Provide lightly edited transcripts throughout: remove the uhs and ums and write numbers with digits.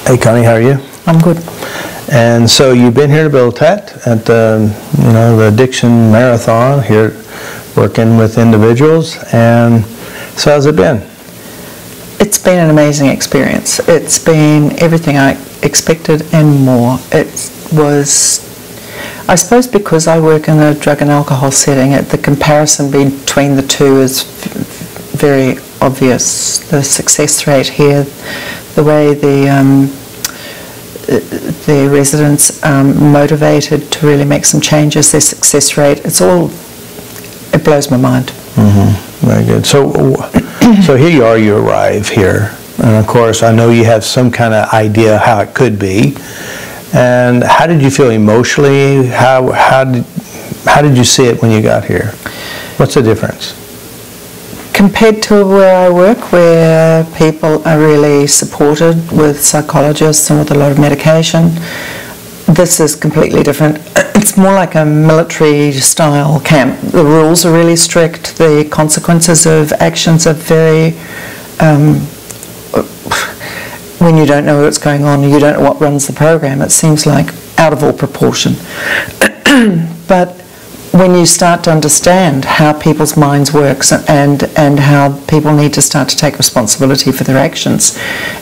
Hey Connie, how are you? I'm good. And so you've been here to Biltat at the the addiction marathon here, working with individuals. And so how's it been? It's been an amazing experience. It's been everything I expected and more. It was, I suppose, because I work in a drug and alcohol setting, the comparison between the two is very obvious. The success rate here, the way the residents are motivated to really make some changes, their success rate, it blows my mind. Mm-hmm. Very good. So here you are, you arrive here, and of course I know you have some kind of idea how it could be. And how did you feel emotionally? How did you see it when you got here? What's the difference? Compared to where I work, where people are really supported with psychologists and with a lot of medication, this is completely different. It's more like a military-style camp. The rules are really strict. The consequences of actions are very... when you don't know what's going on and you don't know what runs the program, it seems like out of all proportion. But when you start to understand how people's minds work and how people need to start to take responsibility for their actions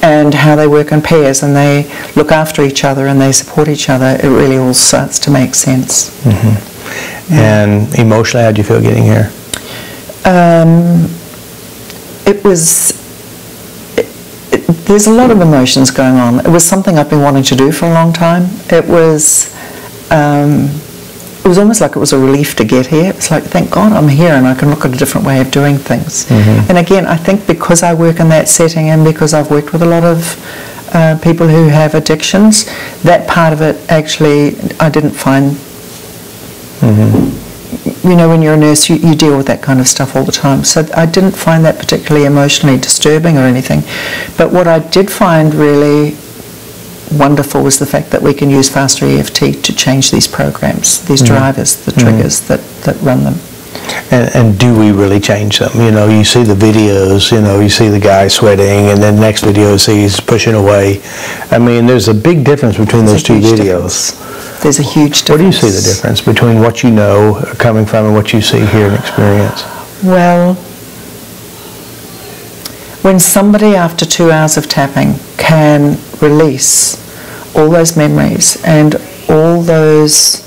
and how they work in pairs and they look after each other and they support each other, it really all starts to make sense. Mm-hmm. And emotionally, how did you feel getting here? There's a lot of emotions going on. It was something I've been wanting to do for a long time. It was almost like it was a relief to get here. It's like, thank God I'm here and I can look at a different way of doing things. Mm-hmm. And again, I think because I work in that setting and because I've worked with a lot of people who have addictions, that part of it actually I didn't find... Mm-hmm. You know, when you're a nurse, you deal with that kind of stuff all the time. So I didn't find that particularly emotionally disturbing or anything. But what I did find really wonderful was the fact that we can use FasterEFT to change these programs, these drivers, the triggers that run them. And do we really change them? You know, you see the videos, you see the guy sweating, and then the next video he's pushing away. I mean, there's a big difference between those two videos. There's a huge difference. What do you see the difference between what you know coming from and what you see here and experience? Well, when somebody after 2 hours of tapping can release all those memories and all those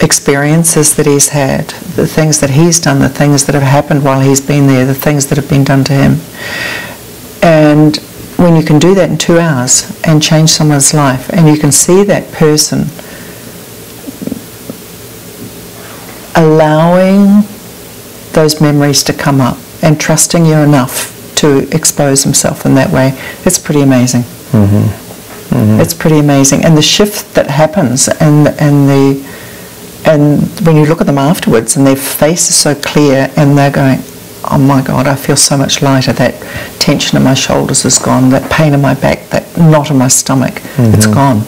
experiences that he's had, the things that he's done, the things that have happened while he's been there, the things that have been done to him, and when you can do that in 2 hours and change someone's life and you can see that person allowing those memories to come up and trusting you enough to expose himself in that way, it's pretty amazing. Mm-hmm. Mm-hmm. It's pretty amazing. And the shift that happens and when you look at them afterwards and their face is so clear and they're going, oh my God, I feel so much lighter, that tension in my shoulders is gone, that pain in my back, that knot in my stomach, it's gone.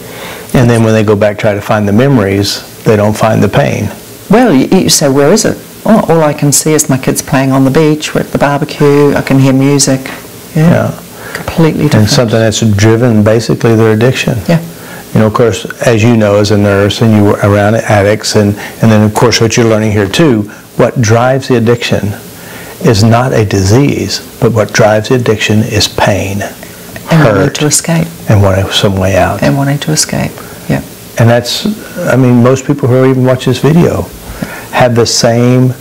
And then when they go back try to find the memories, they don't find the pain. Well, you say, where is it? Oh, all I can see is my kids playing on the beach, we're at the barbecue, I can hear music. Yeah. Completely different. And something that's driven basically their addiction. Yeah. You know, of course, as you know as a nurse and you were around addicts and then of course what you're learning here too, what drives the addiction is not a disease, but what drives the addiction is pain, and wanting to escape. And wanting some way out. And wanting to escape, yeah. And that's, I mean, most people who even watch this video have the same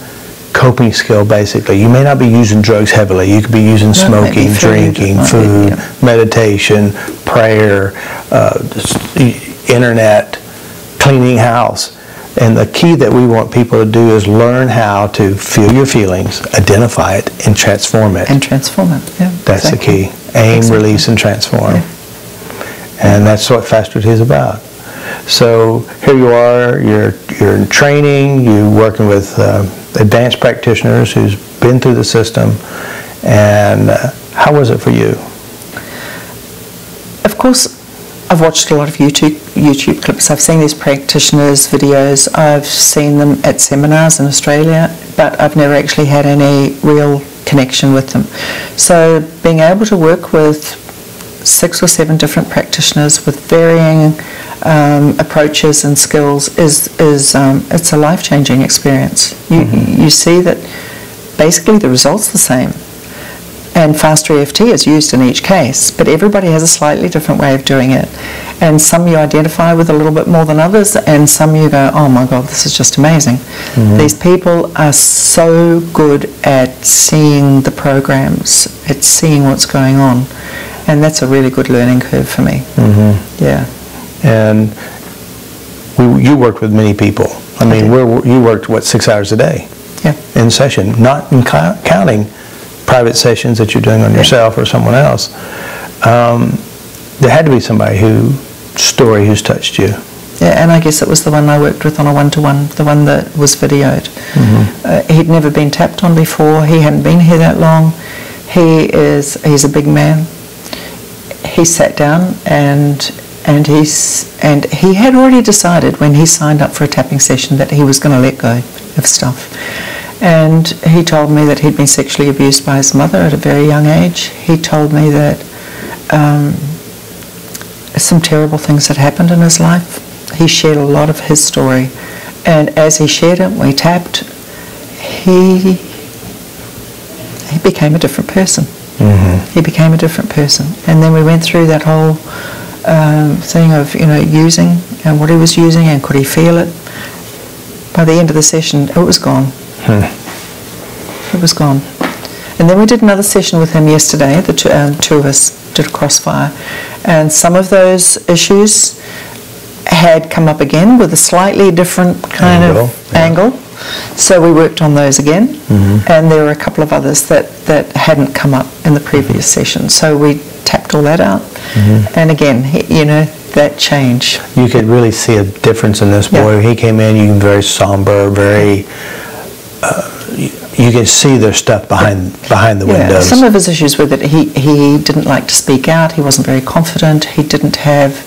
coping skill basically. You may not be using drugs heavily. You could be using smoking, drinking, food, meditation, prayer, internet, cleaning house. And the key that we want people to do is learn how to feel your feelings, identify it, and transform it. And transform it, yeah. That's the key. Aim, release, and transform. Yeah. And that's what FasterEFT is about. So here you are, you're in training, you're working with advanced practitioners who's been through the system, and how was it for you? Of course, I've watched a lot of YouTube clips. I've seen these practitioners' videos. I've seen them at seminars in Australia, but I've never actually had any real connection with them. So being able to work with 6 or 7 different practitioners with varying approaches and skills it's a life-changing experience. You see that basically the result's the same. And FasterEFT is used in each case, but everybody has a slightly different way of doing it. And some you identify with a little bit more than others, and some you go, oh my God, this is just amazing. These people are so good at seeing the programs, at seeing what's going on. And that's a really good learning curve for me. Yeah. And you worked with many people. I mean, you worked, what, 6 hours a day? Yeah. In session, not in counting private sessions that you're doing on yourself or someone else. There had to be somebody who's touched you. Yeah, and I guess it was the one I worked with on a one-to-one, the one that was videoed. He'd never been tapped on before. He hadn't been here that long. He's a big man. He sat down and he had already decided when he signed up for a tapping session that he was going to let go of stuff. And he told me that he'd been sexually abused by his mother at a very young age. He told me that some terrible things had happened in his life. He shared a lot of his story. And as he shared it, we tapped, he became a different person. He became a different person. And then we went through that whole thing of, using and what he was using and could he feel it. By the end of the session, it was gone. It was gone. And then we did another session with him yesterday. The two of us did a crossfire. And some of those issues had come up again with a slightly different kind of angle. So we worked on those again. And there were a couple of others that hadn't come up in the previous session. So we tapped all that out. And again, that change. You could really see a difference in this boy. He came in, you very somber, very... you can see their stuff behind the windows. Some of his issues were that he didn't like to speak out. He wasn't very confident. He didn't have.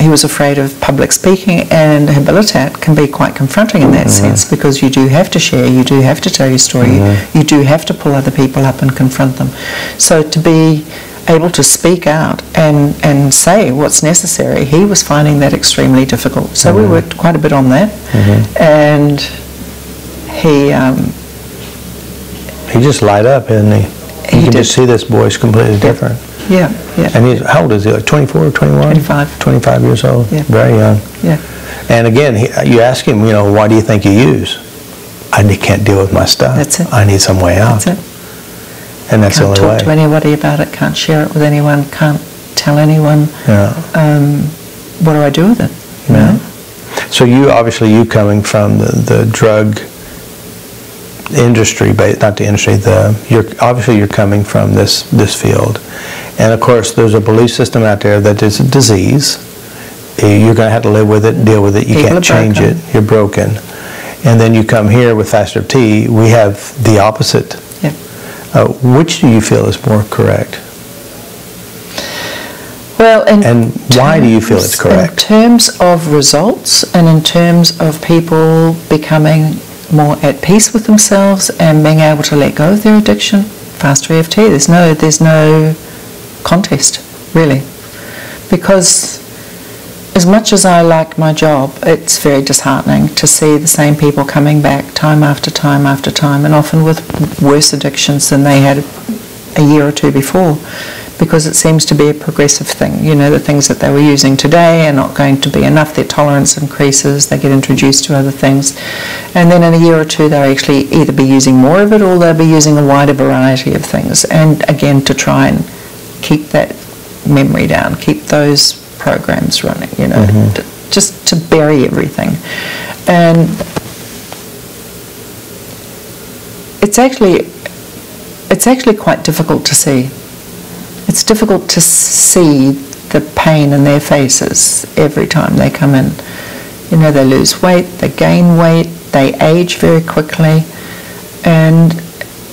He was afraid of public speaking, and Habilitat can be quite confronting in that sense, because you do have to share, you do have to tell your story, you do have to pull other people up and confront them. So to be able to speak out and say what's necessary, he was finding that extremely difficult. So we worked quite a bit on that, and he just light up, isn't he? You can just see this boy's completely different. Yeah. And how old is he? Like 24 or 21? 25. 25 years old. Yeah. Very young. Yeah. And again, you ask him, why do you think you use? I can't deal with my stuff. That's it. I need some way out. That's it. And that's the only way. Can't talk to anybody about it. Can't share it with anyone. Can't tell anyone. Yeah. What do I do with it? Yeah. So you coming from the drug industry, but not the industry. You're coming from this field, and of course there's a belief system out there that it's a disease. You're going to have to live with it, deal with it. You can't change it. You're broken. And then you come here with FasterEFT. We have the opposite. Yeah. Which do you feel is more correct? Well, and why do you feel it's correct? In terms of results, and in terms of people becoming more at peace with themselves and being able to let go of their addiction, FasterEFT, there's no contest, really. Because as much as I like my job, it's very disheartening to see the same people coming back time after time after time, and often with worse addictions than they had a year or two before, because it seems to be a progressive thing. The things that they were using today are not going to be enough. Their tolerance increases, they get introduced to other things, and then in a year or two they'll actually either be using more of it or they'll be using a wider variety of things. And again, to try and keep that memory down, keep those programs running, just to bury everything. And it's actually quite difficult to see. It's difficult to see the pain in their faces every time they come in. They lose weight, they gain weight, they age very quickly, and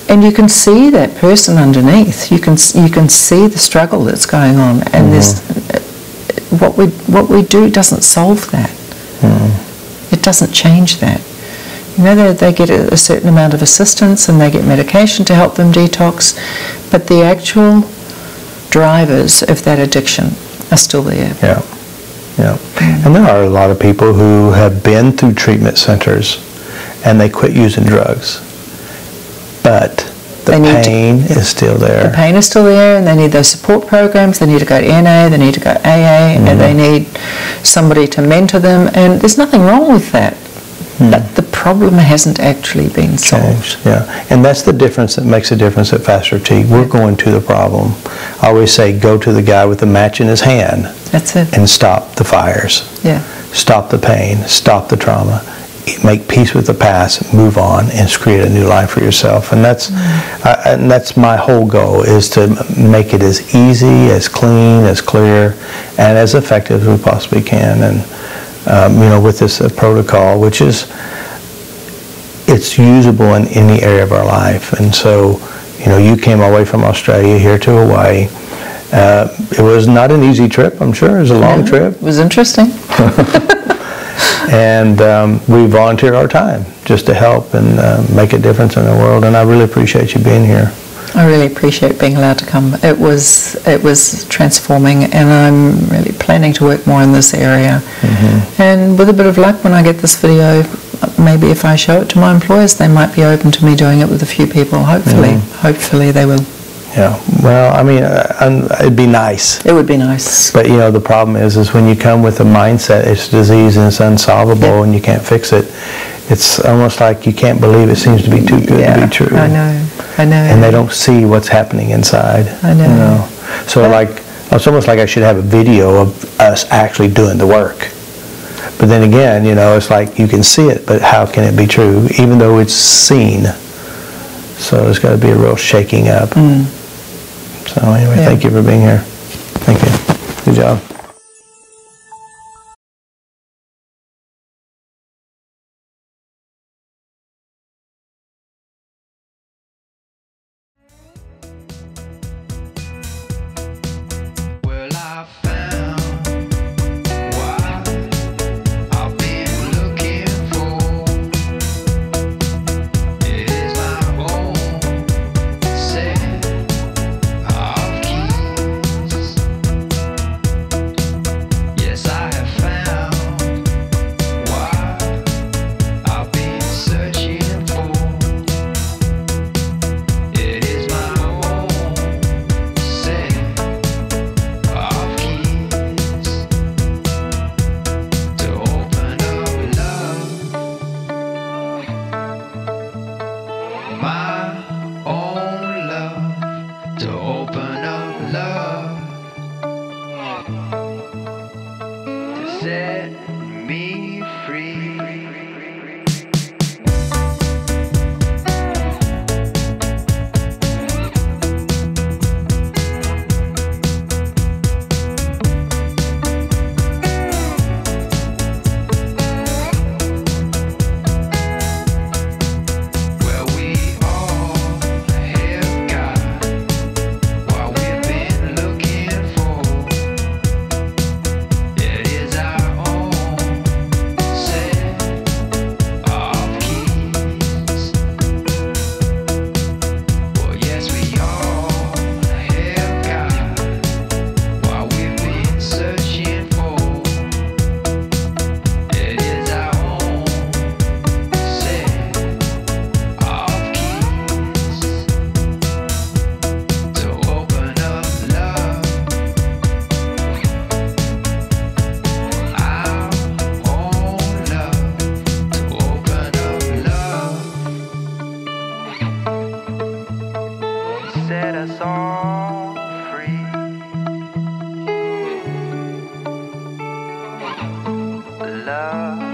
you can see that person underneath. You can see the struggle that's going on, and what we do doesn't solve that. It doesn't change that. They get a certain amount of assistance and they get medication to help them detox, but the actual drivers of that addiction are still there. Yeah, yeah. And there are a lot of people who have been through treatment centers and they quit using drugs, but the pain is still there. The pain is still there, and they need those support programs. They need to go to NA, they need to go AA, and they need somebody to mentor them, and there's nothing wrong with that. But the problem hasn't actually been solved. Yeah, and that's the difference that makes a difference at FasterEFT. We're going to the problem. I always say, go to the guy with the match in his hand. That's it. And stop the fires. Yeah. Stop the pain. Stop the trauma. Make peace with the past. Move on and create a new life for yourself. And that's my whole goal, is to make it as easy, as clean, as clear, and as effective as we possibly can. And you know, with this protocol, which is, it's usable in any area of our life. And so, you know, you came all the way from Australia here to Hawaii. It was not an easy trip, I'm sure. It was a long trip. It was interesting. And we volunteered our time just to help and make a difference in the world. And I really appreciate you being here. I really appreciate being allowed to come. It was transforming, and I'm really planning to work more in this area. And with a bit of luck, when I get this video, maybe if I show it to my employers, they might be open to me doing it with a few people. Hopefully they will. Yeah, well, I mean, it'd be nice. It would be nice. But, you know, the problem is when you come with a mindset, it's disease and it's unsolvable and you can't fix it, it's almost like you can't believe it. Seems to be too good to be true. I know. And they don't see what's happening inside. I know. You know? So, like, it's almost like I should have a video of us actually doing the work. But then again, you know, it's like you can see it, but how can it be true, even though it's seen? So there's got to be a real shaking up. So anyway, thank you for being here. Thank you. Good job. love.